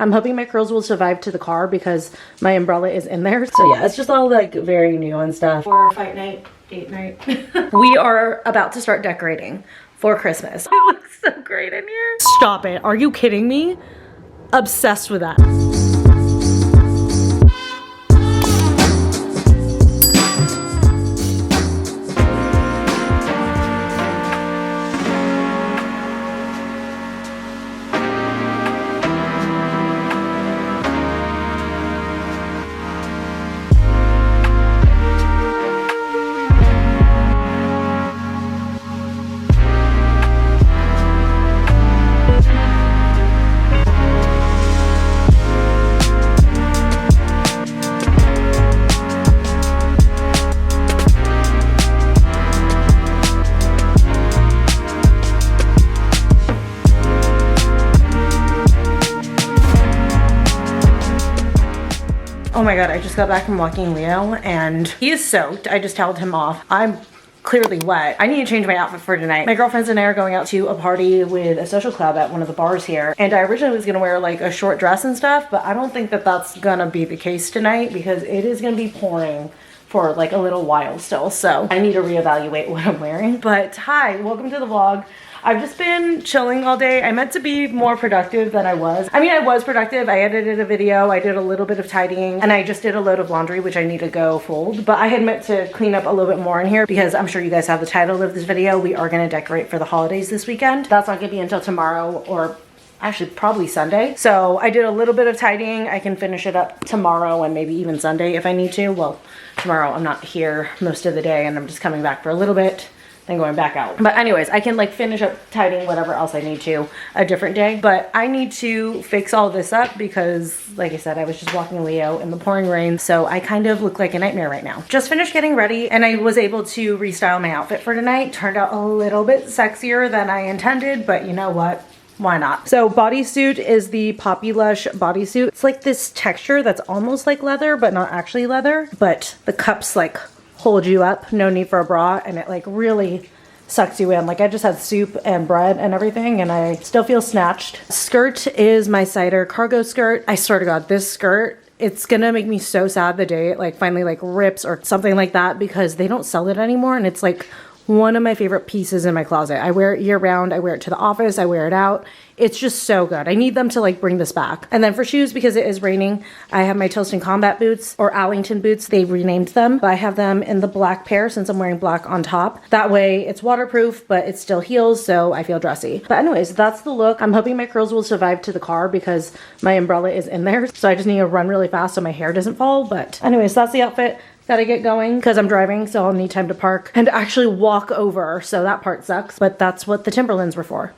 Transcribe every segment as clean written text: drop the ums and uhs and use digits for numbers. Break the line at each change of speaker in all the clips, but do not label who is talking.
I'm hoping my curls will survive to the car because my umbrella is in there. So yeah, it's just all like very new and stuff. For fight night, date night. We are about to start decorating for Christmas. It looks so great in here. Stop it. Are you kidding me? Obsessed with that. Oh my god, I just got back from walking Leo and he is soaked. I just toweled him off. I'm clearly wet. I need to change my outfit for tonight. My girlfriends and I are going out to a party with a social club at one of the bars here. And I originally was gonna wear like a short dress and stuff, but I don't think that that's gonna be the case tonight because it is gonna be pouring for like a little while still. So I need to reevaluate what I'm wearing. But hi, welcome to the vlog. I've just been chilling all day. I meant to be more productive than I was. I mean, I was productive. I edited a video, I did a little bit of tidying, and I just did a load of laundry, which I need to go fold. But I had meant to clean up a little bit more in here because I'm sure you guys have the title of this video. We are gonna decorate for the holidays this weekend. That's not gonna be until tomorrow or actually probably Sunday. So I did a little bit of tidying. I can finish it up tomorrow and maybe even Sunday if I need to. Well, tomorrow I'm not here most of the day and I'm just coming back for a little bit. Then going back out. But anyways, I can like finish up tidying whatever else I need to a different day. But I need to fix all this up because like I said, I was just walking Leo in the pouring rain. So I kind of look like a nightmare right now. Just finished getting ready and I was able to restyle my outfit for tonight. Turned out a little bit sexier than I intended, but you know what? Why not? So bodysuit is the Poppy Lush bodysuit. It's like this texture that's almost like leather, but not actually leather. But the cups like hold you up, no need for a bra, and it like really sucks you in. Like I just had soup and bread and everything and I still feel snatched. Skirt is my cider cargo skirt. I swear to God, this skirt, it's gonna make me so sad the day it like finally like rips or something like that because they don't sell it anymore and it's like one of my favorite pieces in my closet. I wear it year round. I wear it to the office. I wear it out. It's just so good. I need them to like bring this back. And then for shoes, because it is raining, I have my Tilston Combat boots or Allington boots. They've renamed them, but I have them in the black pair since I'm wearing black on top. That way it's waterproof, but it still heels, so I feel dressy. But anyways, that's the look. I'm hoping my curls will survive to the car because my umbrella is in there. So I just need to run really fast so my hair doesn't fall. But anyways, that's the outfit. Gotta get going because I'm driving, so I'll need time to park and actually walk over. So that part sucks, but that's what the Timberlands were for.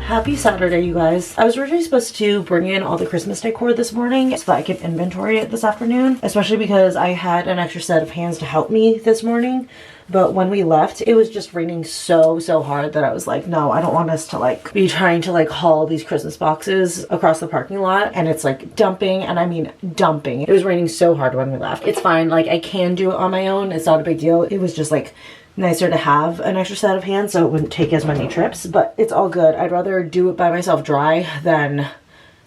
Happy Saturday, you guys. I was originally supposed to bring in all the Christmas decor this morning so that I could inventory it this afternoon, especially because I had an extra set of hands to help me this morning. But when we left, it was just raining so hard that I was like, no, I don't want us to like be trying to like haul these Christmas boxes across the parking lot. And it's like dumping, and I mean dumping. It was raining so hard when we left. It's fine, like I can do it on my own. It's not a big deal. It was just like nicer to have an extra set of hands so it wouldn't take as many trips, but it's all good. I'd rather do it by myself dry than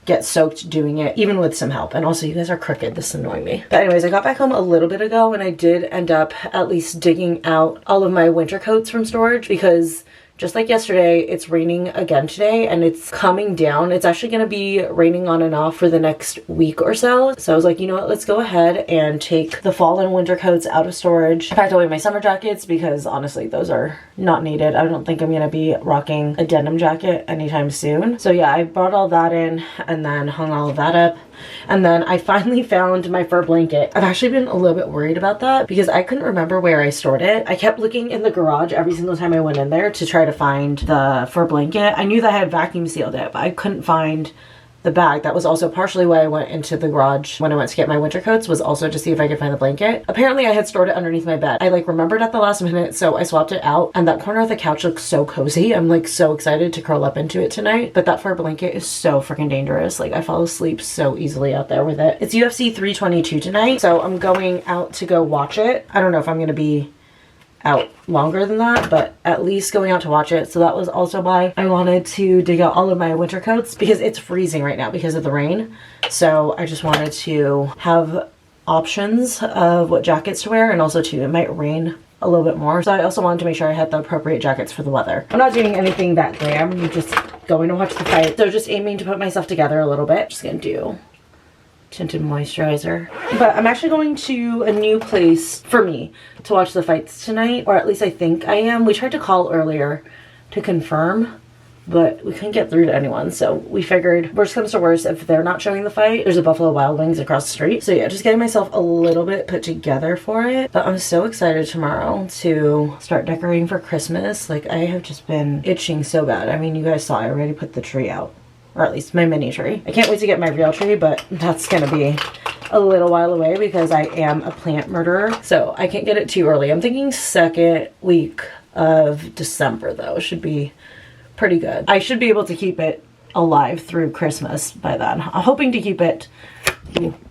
get soaked doing it, even with some help. And also, you guys are crooked. This is annoying me. But anyways, I got back home a little bit ago and I did end up at least digging out all of my winter coats from storage because just like yesterday, it's raining again today and it's coming down. It's actually going to be raining on and off for the next week or so. So I was like, you know what, let's go ahead and take the fall and winter coats out of storage. I packed away my summer jackets because honestly, those are not needed. I don't think I'm going to be rocking a denim jacket anytime soon. So yeah, I brought all that in and then hung all of that up. And then I finally found my fur blanket. I've actually been a little bit worried about that because I couldn't remember where I stored it. I kept looking in the garage every single time I went in there to try to find the fur blanket. I knew that I had vacuum sealed it, but I couldn't find the bag. That was also partially why I went into the garage when I went to get my winter coats, was also to see if I could find the blanket. Apparently I had stored it underneath my bed. I like remembered at the last minute, so I swapped it out, and that corner of the couch looks so cozy. I'm like so excited to curl up into it tonight. But that fur blanket is so freaking dangerous. Like I fall asleep so easily out there with it. It's UFC 322 tonight, so I'm going out to go watch it. I don't know if I'm gonna be out longer than that, but at least going out to watch it. So that was also why I wanted to dig out all of my winter coats, because it's freezing right now because of the rain. So I just wanted to have options of what jackets to wear, and also too, it might rain a little bit more. So I also wanted to make sure I had the appropriate jackets for the weather. I'm not doing anything that glam. I'm just going to watch the fight. So just aiming to put myself together a little bit. Just gonna do tinted moisturizer. But I'm actually going to a new place for me to watch the fights tonight, or at least I think I am. We tried to call earlier to confirm, but we couldn't get through to anyone, so we figured worst comes to worst, if they're not showing the fight, there's a Buffalo Wild Wings across the street. So yeah, just getting myself a little bit put together for it. But I'm so excited tomorrow to start decorating for Christmas. Like I have just been itching so bad. I mean, you guys saw I already put the tree out, or at least my mini tree. I can't wait to get my real tree, but that's gonna be a little while away because I am a plant murderer, so I can't get it too early. I'm thinking second week of December though should be pretty good. I should be able to keep it alive through Christmas by then. I'm hoping to keep it,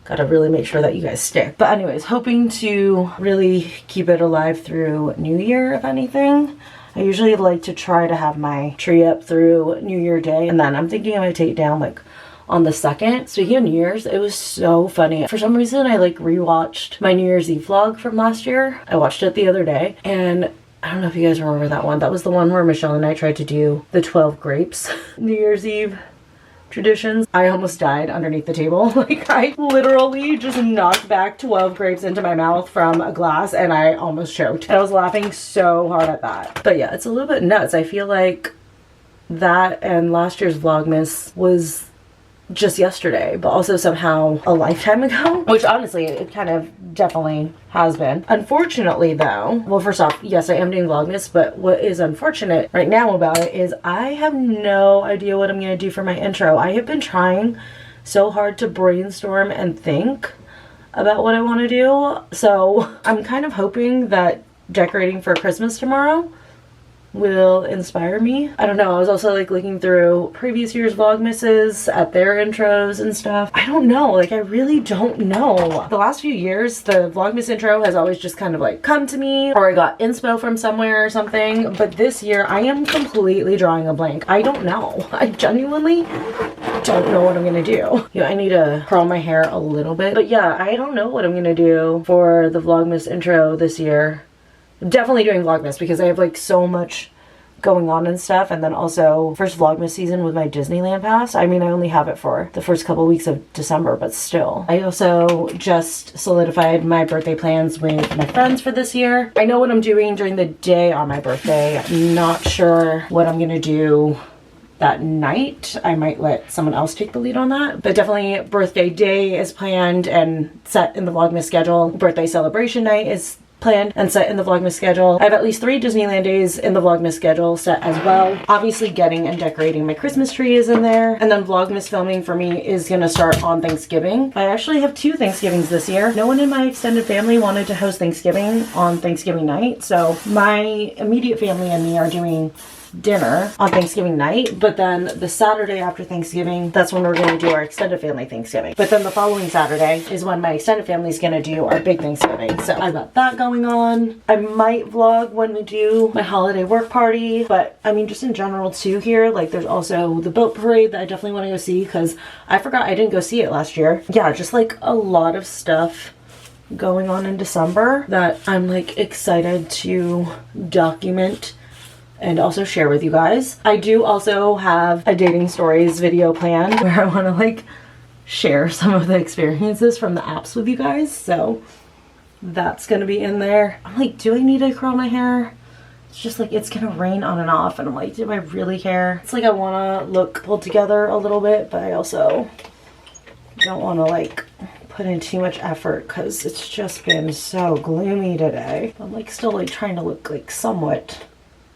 gotta really make sure that you guys stick. But anyways, hoping to really keep it alive through New Year, if anything. I usually like to try to have my tree up through New Year Day, and then I'm thinking I might take it down like on the 2nd. Speaking of New Year's, it was so funny. For some reason, I like rewatched my New Year's Eve vlog from last year. I watched it the other day, and I don't know if you guys remember that one. That was the one where Michelle and I tried to do the 12 grapes New Year's Eve traditions. I almost died underneath the table. Like I literally just knocked back 12 grapes into my mouth from a glass, and I almost choked. And I was laughing so hard at that. But yeah, it's a little bit nuts. I feel like that and last year's Vlogmas was just yesterday, but also somehow a lifetime ago, which honestly it kind of definitely has been. Unfortunately though, well, first off, yes, I am doing Vlogmas, but what is unfortunate right now about it is I have no idea what I'm gonna do for my intro. I have been trying so hard to brainstorm and think about what I want to do, so I'm kind of hoping that decorating for Christmas tomorrow will inspire me. I don't know. I was also like looking through previous year's Vlogmases at their intros and stuff. I don't know. Like I really don't know. The last few years, the Vlogmas intro has always just kind of like come to me, or I got inspo from somewhere or something. But this year I am completely drawing a blank. I don't know. I genuinely don't know what I'm gonna do. You know, I need to curl my hair a little bit. But yeah, I don't know what I'm gonna do for the Vlogmas intro this year. I'm definitely doing Vlogmas because I have like so much going on and stuff, and then also first Vlogmas season with my Disneyland pass. I mean, I only have it for the first couple weeks of December, but still. I also just solidified my birthday plans with my friends for this year. I know what I'm doing during the day on my birthday. I'm not sure what I'm gonna do that night. I might let someone else take the lead on that, but definitely birthday day is planned and set in the Vlogmas schedule. Birthday celebration night is planned and set in the Vlogmas schedule. I have at least 3 Disneyland days in the Vlogmas schedule set as well. Obviously getting and decorating my Christmas tree is in there, and then Vlogmas filming for me is gonna start on Thanksgiving. I actually have 2 Thanksgivings this year. No one in my extended family wanted to host Thanksgiving on Thanksgiving night, so my immediate family and me are doing dinner on Thanksgiving night, but then the Saturday after Thanksgiving, that's when we're going to do our extended family Thanksgiving. But then the following Saturday is when my extended family is going to do our big Thanksgiving. So I've got that going on. I might vlog when we do my holiday work party, but I mean just in general too here, like there's also the boat parade that I definitely want to go see because I forgot I didn't go see it last year. Yeah, just like a lot of stuff going on in December that I'm like excited to document and also share with you guys. I do also have a dating stories video planned where I want to like share some of the experiences from the apps with you guys, so that's gonna be in there. I'm like, do I need to curl my hair? It's just like it's gonna rain on and off, and I'm like, do I really care? It's like I want to look pulled together a little bit, but I also Don't want to like put in too much effort because it's just been so gloomy today. I'm like still like trying to look like somewhat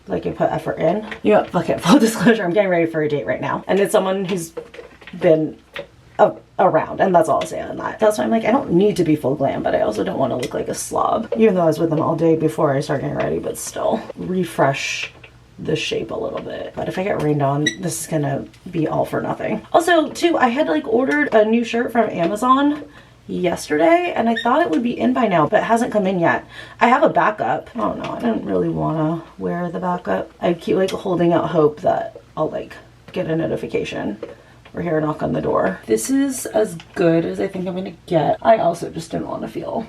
like I put effort in. You know, fuck it, full disclosure, I'm getting ready for a date right now. And it's someone who's been around, and that's all I'll say on that. That's why I'm like, I don't need to be full glam, but I also don't want to look like a slob. Even though I was with them all day before I start getting ready, but still refresh the shape a little bit. But if I get rained on, this is gonna be all for nothing. Also, too, I had like ordered a new shirt from Amazon yesterday, and I thought it would be in by now, but it hasn't come in yet. I have a backup. I don't know, I didn't really want to wear the backup. I keep like holding out hope that I'll like get a notification or hear a knock on the door. This is as good as I think I'm gonna get. I also just didn't want to feel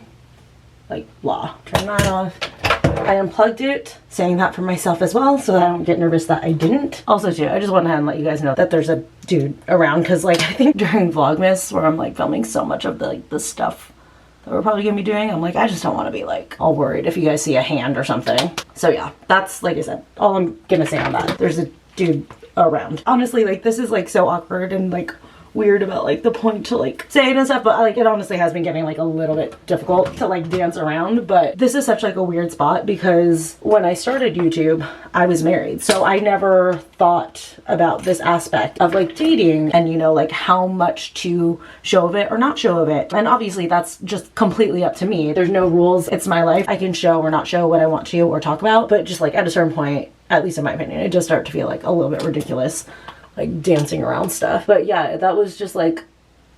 like blah. Turn that off. I unplugged it, saying that for myself as well, so that I don't get nervous that I didn't. Also too, I just went ahead and let you guys know that there's a dude around, because like I think during Vlogmas, where I'm like filming so much of the like the stuff that we're probably gonna be doing, I'm like, I just don't want to be like all worried if you guys see a hand or something. So yeah, that's, like I said, all I'm gonna say on that. There's a dude around. Honestly, like this is like so awkward and like weird about like the point to like say it and stuff, but like it honestly has been getting like a little bit difficult to like dance around. But this is such like a weird spot because when I started YouTube, I was married, so I never thought about this aspect of like dating and, you know, like how much to show of it or not show of it. And obviously that's just completely up to me. There's no rules. It's my life. I can show or not show what I want to or talk about, but just like at a certain point, at least in my opinion, it does start to feel like a little bit ridiculous, like dancing around stuff. But yeah, that was just like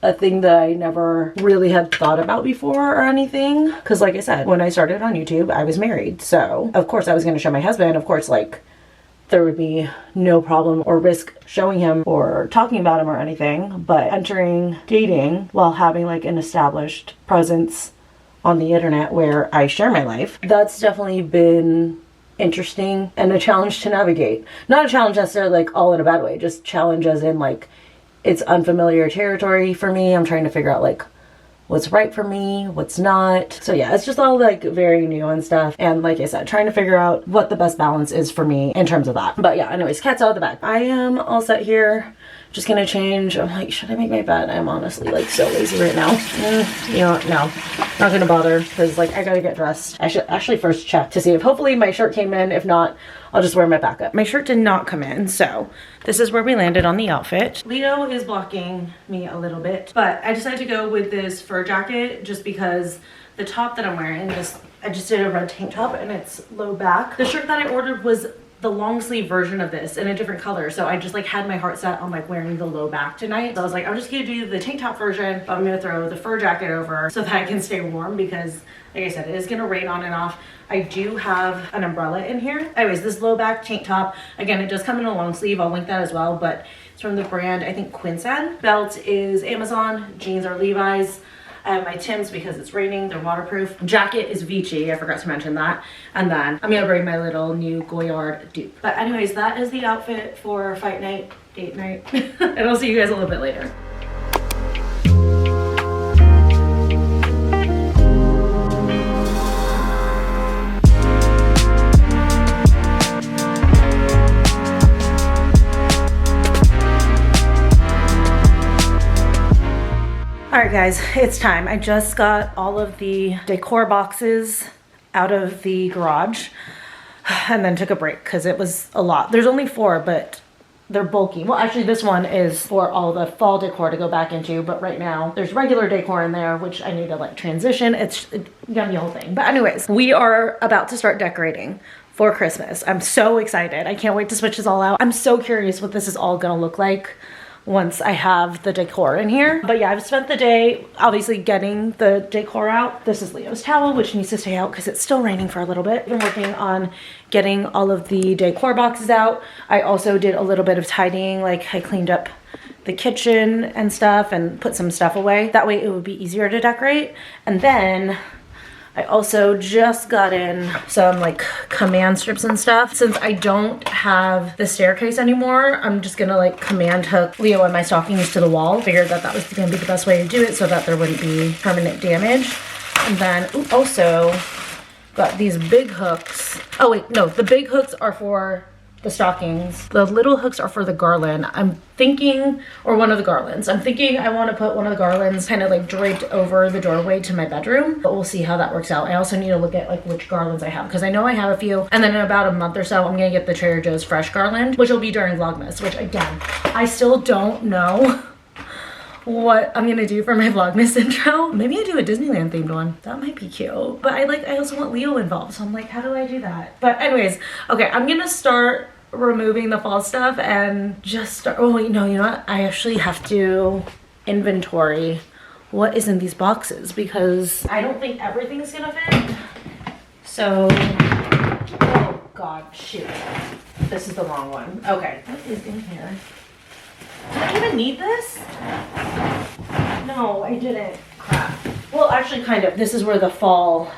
a thing that I never really had thought about before or anything. Because like I said, when I started on YouTube, I was married. So of course I was going to show my husband. Of course, like there would be no problem or risk showing him or talking about him or anything. But entering dating while having like an established presence on the internet where I share my life, that's definitely been interesting and a challenge to navigate. Not a challenge necessarily like all in a bad way, just challenge as in like it's unfamiliar territory for me. I'm trying to figure out like what's right for me, what's not. So yeah, it's just all like very new and stuff. And like I said, trying to figure out what the best balance is for me in terms of that. But yeah, anyways, cat's out of the bag. I am all set here. Just gonna change. I'm like, should I make my bed? I'm honestly like so lazy right now. You know what? No, not gonna bother because like I gotta get dressed. I should actually first check to see if hopefully my shirt came in. If not, I'll just wear my backup. My shirt did not come in, so this is where we landed on the outfit. Leo is blocking me a little bit, but I decided to go with this fur jacket just because the top that I'm wearing, I just did a red tank top and it's low back. The shirt that I ordered was the long sleeve version of this in a different color, so I just like had my heart set on like wearing the low back tonight. So I was like, I'm just gonna do the tank top version, but I'm gonna throw the fur jacket over so that I can stay warm because like I said, it is gonna rain on and off. I do have an umbrella in here. Anyways, this low back tank top, again, it does come in a long sleeve. I'll link that as well, but it's from the brand, I think Quinsan. Belt is Amazon, jeans are Levi's. I have my Timbs because it's raining, they're waterproof. Jacket is Vici, I forgot to mention that. And then I'm gonna bring my little new Goyard dupe. But anyways, that is the outfit for fight night, date night. And I'll see you guys a little bit later. All right guys, it's time. I just got all of the Decor boxes out of the garage and then took a break because it was a lot. There's only 4, but they're bulky. Well, actually this one is for all the fall decor to go back into, but right now there's regular decor in there, which I need to like transition. It's gonna be a whole thing. But anyways, we are about to start decorating for Christmas. I'm so excited. I can't wait to switch this all out. I'm so curious what this is all gonna look like once I have the decor in here. But yeah, I've spent the day obviously getting the decor out. This is Leo's towel, which needs to stay out because it's still raining for a little bit. I've been working on getting all of the decor boxes out. I also did a little bit of tidying, like I cleaned up the kitchen and stuff and put some stuff away. That way it would be easier to decorate. And then I also just got in some like command strips and stuff. Since I don't have the staircase anymore, I'm just gonna like command hook Leo and my stockings to the wall. Figured that that was gonna be the best way to do it so that there wouldn't be permanent damage. And then also got these big hooks. Oh wait, no, the big hooks are for the stockings. The little hooks are for the garland. I'm thinking, or one of the garlands. I'm thinking I want to put one of the garlands kind of like draped over the doorway to my bedroom, but we'll see how that works out. I also need to look at like which garlands I have because I know I have a few, and then in about a month or so I'm gonna get the Trader Joe's fresh garland, which will be during Vlogmas, which again, I still don't know what I'm gonna do for my Vlogmas intro. Maybe I do a Disneyland themed one. That might be cute. But I also want Leo involved, so I'm like, how do I do that? But anyways, okay, I'm gonna start removing the fall stuff and just start. Oh wait, no, you know what? I actually have to inventory what is in these boxes because I don't think everything's gonna fit. So, oh God, shoot. This is the wrong one. Okay, what is in here? Did I even need this? No, I didn't. Crap. Well, actually, kind of. This is where the fall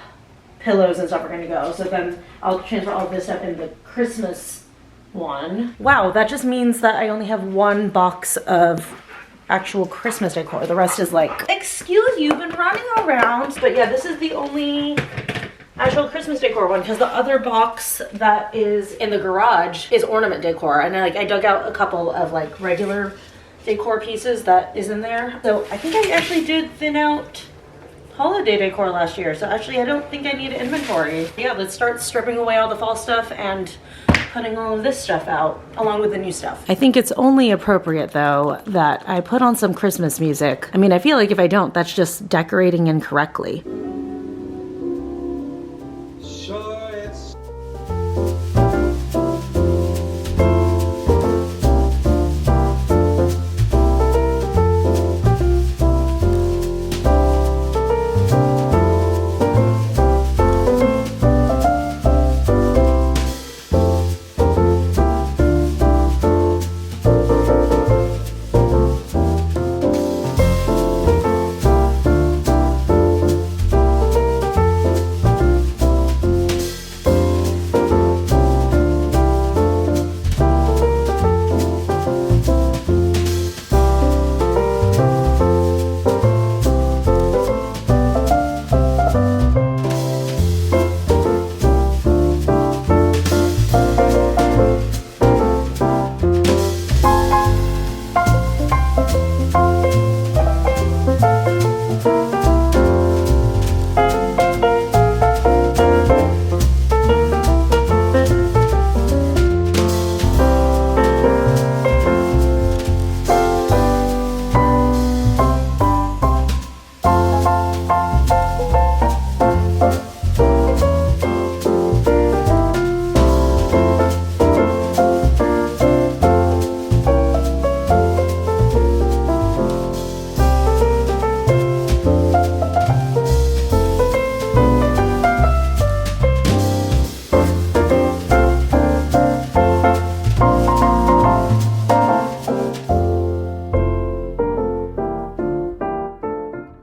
pillows and stuff are gonna go. So then I'll transfer all this stuff in the Christmas one. Wow, that just means that I only have one box of actual Christmas decor. The rest is like, excuse you, been running around. But yeah, this is the only actual Christmas decor one because the other box that is in the garage is ornament decor. And I dug out a couple of like regular decor pieces that is in there. So I think I actually did thin out holiday decor last year. So actually I don't think I need inventory. Yeah, let's start stripping away all the fall stuff and putting all of this stuff out along with the new stuff. I think it's only appropriate though that I put on some Christmas music. I mean, I feel like if I don't, that's just decorating incorrectly.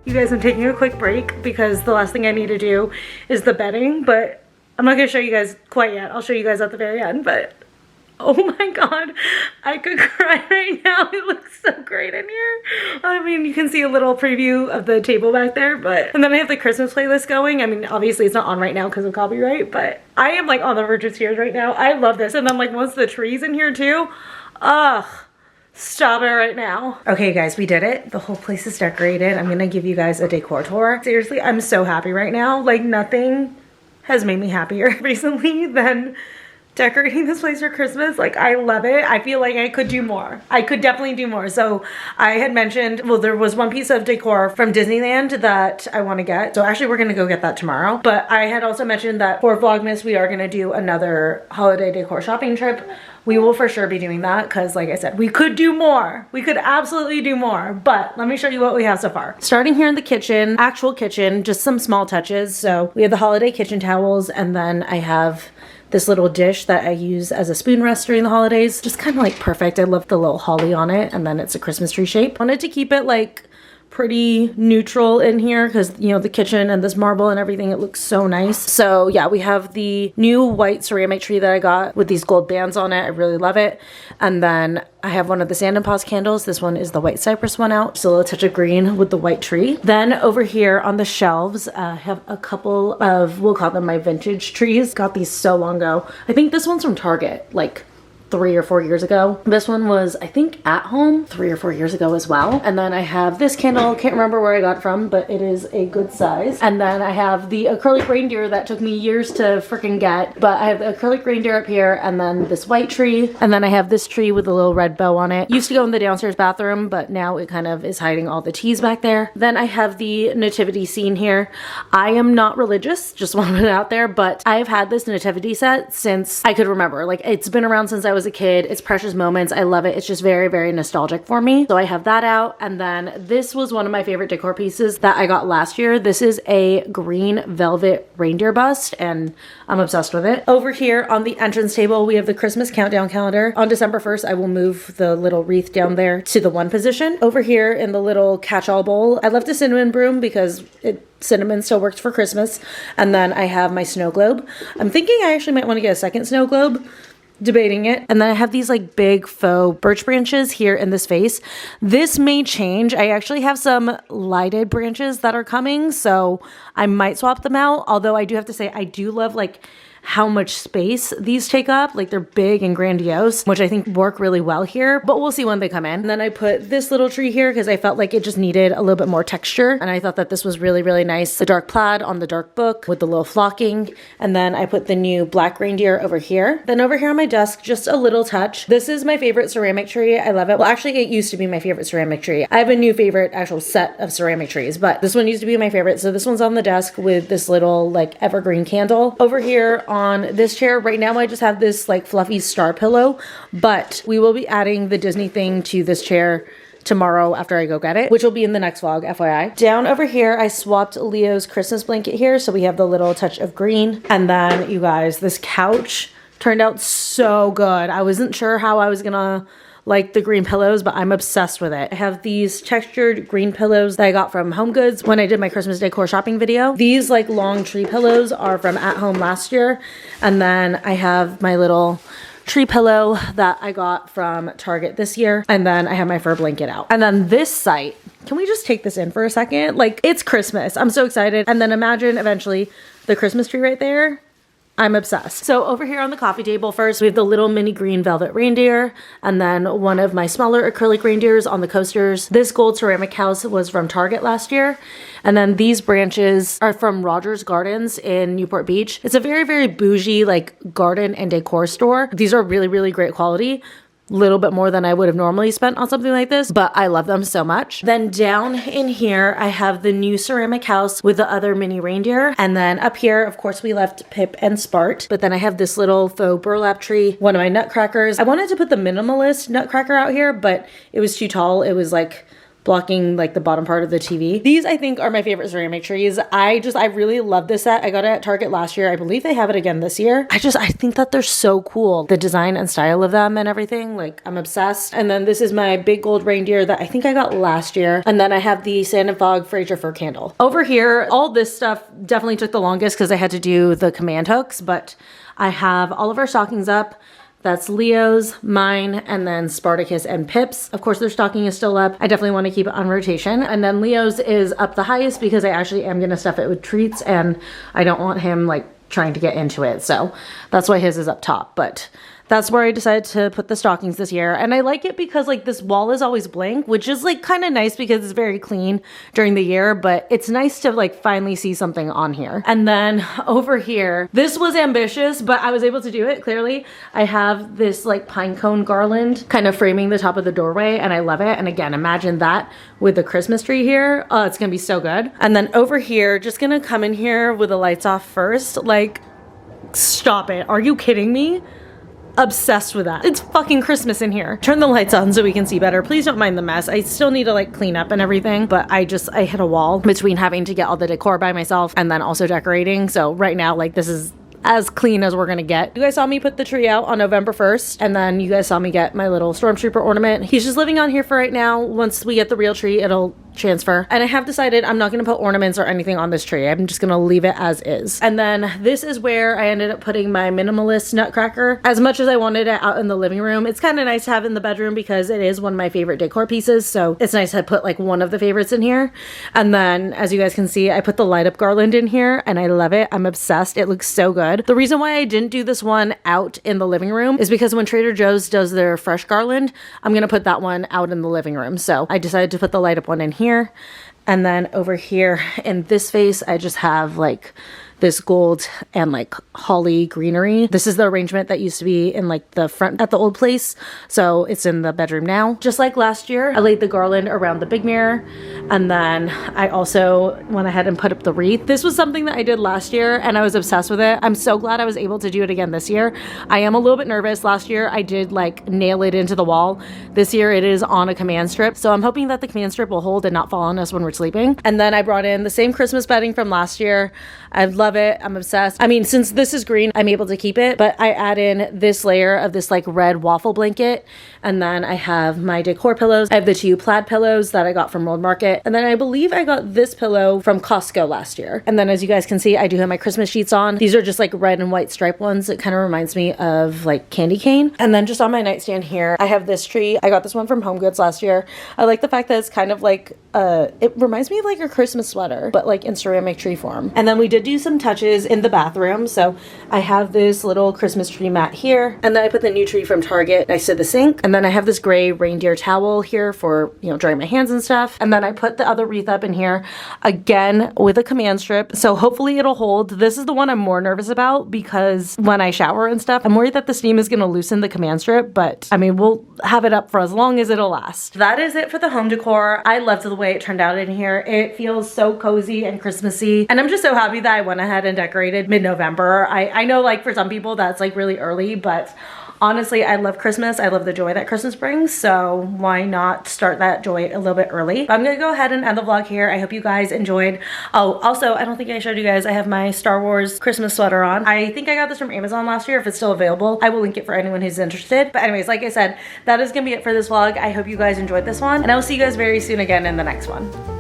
Guys, I'm taking a quick break because the last thing I need to do is the bedding, but I'm not gonna show you guys quite yet. I'll show you guys at the very end, but oh my God, I could cry right now. It looks so great in here. I mean, you can see a little preview of the table back there, and then I have the Christmas playlist going. I mean, obviously it's not on right now because of copyright, but I am like on the verge of tears right now. I love this. And then like once the trees in here too, ugh. Stop it right now. Okay guys, we did it. The whole place is decorated. I'm gonna give you guys a decor tour. Seriously, I'm so happy right now. Like nothing has made me happier recently than decorating this place for Christmas. Like I love it. I feel like I could do more. I could definitely do more. So I had mentioned, well, there was one piece of decor from Disneyland that I want to get. So actually we're gonna go get that tomorrow. But I had also mentioned that for Vlogmas, we are gonna do another holiday decor shopping trip. We will for sure be doing that because like I said, we could do more. We could absolutely do more, but let me show you what we have so far. Starting here in the kitchen, actual kitchen, just some small touches. So we have the holiday kitchen towels, and then I have this little dish that I use as a spoon rest during the holidays. Just kind of like perfect. I love the little holly on it, and then it's a Christmas tree shape. Wanted to keep it like pretty neutral in here because, you know, the kitchen and this marble and everything, it looks so nice. So yeah, we have the new white ceramic tree that I got with these gold bands on it. I really love it. And then I have one of the Sand and Paws candles. This one is the white cypress one out. Just a little touch of green with the white tree. Then over here on the shelves, I have a couple of, we'll call them my vintage trees. Got these so long ago. I think this one's from Target, like 3 or 4 years ago. This one was, I think, at home 3 or 4 years ago as well. And then I have this candle, can't remember where I got it from, but it is a good size. And then I have the acrylic reindeer that took me years to freaking get, but I have the acrylic reindeer up here, and then this white tree, and then I have this tree with a little red bow on it. Used to go in the downstairs bathroom, but now it kind of is hiding all the teas back there. Then I have the nativity scene here. I am not religious, just want to put it out there, but I have had this nativity set since I could remember. Like, it's been around since I was a kid. It's precious moments. I love it. It's just very, very nostalgic for me. So I have that out. And then this was one of my favorite decor pieces that I got last year. This is a green velvet reindeer bust, and I'm obsessed with it. Over here on the entrance table, we have the Christmas countdown calendar. On December 1st, I will move the little wreath down there to the 1 position. Over here in the little catch-all bowl, I left a cinnamon broom because cinnamon still works for Christmas. And then I have my snow globe. I'm thinking I actually might want to get a second snow globe. Debating it. And then I have these like big faux birch branches here in this vase. This may change. I actually have some lighted branches that are coming, so I might swap them out. Although I do have to say, I do love like how much space these take up. Like, they're big and grandiose, which I think work really well here, but we'll see when they come in. And then I put this little tree here because I felt like it just needed a little bit more texture, and I thought that this was really, really nice. The dark plaid on the dark book with the little flocking. And then I put the new black reindeer over here. Then over here on my desk, just a little touch. This is my favorite ceramic tree. I love it. Well, actually, it used to be my favorite ceramic tree. I have a new favorite actual set of ceramic trees, but this one used to be my favorite. So this one's on the desk with this little like evergreen candle. Over here on this chair right now, I just have this like fluffy star pillow, but we will be adding the Disney thing to this chair tomorrow after I go get it, which will be in the next vlog, FYI. Down over here, I swapped Leo's Christmas blanket here, so we have the little touch of green. And then, you guys, this couch turned out so good. I wasn't sure how I was gonna like the green pillows, but I'm obsessed with it. I have these textured green pillows that I got from Home Goods when I did my Christmas decor shopping video. These like long tree pillows are from At Home last year. And then I have my little tree pillow that I got from Target this year. And then I have my fur blanket out. And then this site, can we just take this in for a second? Like, it's Christmas. I'm so excited. And then imagine eventually the Christmas tree right there. I'm obsessed. So over here on the coffee table, first we have the little mini green velvet reindeer, and then one of my smaller acrylic reindeers on the coasters. This gold ceramic house was from Target last year. And then these branches are from Rogers Gardens in Newport Beach. It's a very, very bougie like garden and decor store. These are really, really great quality. Little bit more than I would have normally spent on something like this, but I love them so much. Then down in here, I have the new ceramic house with the other mini reindeer. And then up here, of course, we left Pip and Spart, but then I have this little faux burlap tree, one of my nutcrackers. I wanted to put the minimalist nutcracker out here, but it was too tall. It was like blocking like the bottom part of the TV. These I think are my favorite ceramic trees. I really love this set. I got it at Target last year. I believe they have it again this year. I think that they're so cool. The design and style of them and everything, like, I'm obsessed. And then this is my big gold reindeer that I think I got last year. And then I have the Sand and Fog Fraser fir candle. Over here, all this stuff definitely took the longest because I had to do the command hooks, but I have all of our stockings up. That's Leo's, mine, and then Spartacus and Pip's. Of course, their stocking is still up. I definitely want to keep it on rotation. And then Leo's is up the highest because I actually am going to stuff it with treats and I don't want him like trying to get into it. So that's why his is up top. But that's where I decided to put the stockings this year. And I like it because like this wall is always blank, which is like kind of nice because it's very clean during the year, but it's nice to like finally see something on here. And then over here, this was ambitious, but I was able to do it clearly. I have this like pine cone garland kind of framing the top of the doorway and I love it. And again, imagine that with the Christmas tree here. Oh, it's gonna be so good. And then over here, just gonna come in here with the lights off first. Like, stop it. Are you kidding me? Obsessed with that. It's fucking Christmas in here. Turn the lights on so we can see better. Please don't mind the mess. I still need to like clean up and everything, but I hit a wall between having to get all the decor by myself and then also decorating. So right now, like, this is as clean as we're gonna get. You guys saw me put the tree out on November 1st, and then you guys saw me get my little stormtrooper ornament. He's just living on here for right now. Once we get the real tree, it'll transfer. And I have decided I'm not gonna put ornaments or anything on this tree. I'm just gonna leave it as is. And then this is where I ended up putting my minimalist nutcracker. As much as I wanted it out in the living room, it's kind of nice to have in the bedroom because it is one of my favorite decor pieces. So it's nice to put like one of the favorites in here. And then as you guys can see, I put the light up garland in here and I love it. I'm obsessed. It looks so good. The reason why I didn't do this one out in the living room is because when Trader Joe's does their fresh garland, I'm gonna put that one out in the living room. So I decided to put the light up one in here. And then over here in this vase, I just have like this gold and like holly greenery. This is the arrangement that used to be in like the front at the old place. So it's in the bedroom now. Just like last year, I laid the garland around the big mirror. And then I also went ahead and put up the wreath. This was something that I did last year and I was obsessed with it. I'm so glad I was able to do it again this year. I am a little bit nervous. Last year I did like nail it into the wall. This year it is on a command strip. So I'm hoping that the command strip will hold and not fall on us when we're sleeping. And then I brought in the same Christmas bedding from last year. I love it. I'm obsessed. I mean, since this is green, I'm able to keep it, but I add in this layer of this like red waffle blanket. And then I have my decor pillows. I have the 2 plaid pillows that I got from World Market. And then I believe I got this pillow from Costco last year. And then as you guys can see, I do have my Christmas sheets on. These are just like red and white striped ones. It kind of reminds me of like candy cane. And then just on my nightstand here, I have this tree. I got this one from Home Goods last year. I like the fact that it's kind of like, it reminds me of like a Christmas sweater, but like in ceramic tree form. And then we did do some touches in the bathroom. So I have this little Christmas tree mat here. And then I put the new tree from Target next to the sink. And then I have this gray reindeer towel here for, you know, drying my hands and stuff. And then I put the other wreath up in here again with a command strip. So hopefully it'll hold. This is the one I'm more nervous about because when I shower and stuff, I'm worried that the steam is going to loosen the command strip, but I mean, we'll have it up for as long as it'll last. That is it for the home decor. I loved the way it turned out in here. It feels so cozy and Christmassy. And I'm just so happy that I went ahead and decorated mid-November. I know like for some people that's like really early, but honestly, I love Christmas. I love the joy that Christmas brings. So why not start that joy a little bit early? But I'm gonna go ahead and end the vlog here. I hope you guys enjoyed. Oh, also, I don't think I showed you guys, I have my Star Wars Christmas sweater on. I think I got this from Amazon last year. If it's still available, I will link it for anyone who's interested. But anyways, like I said, that is gonna be it for this vlog. I hope you guys enjoyed this one and I will see you guys very soon again in the next one.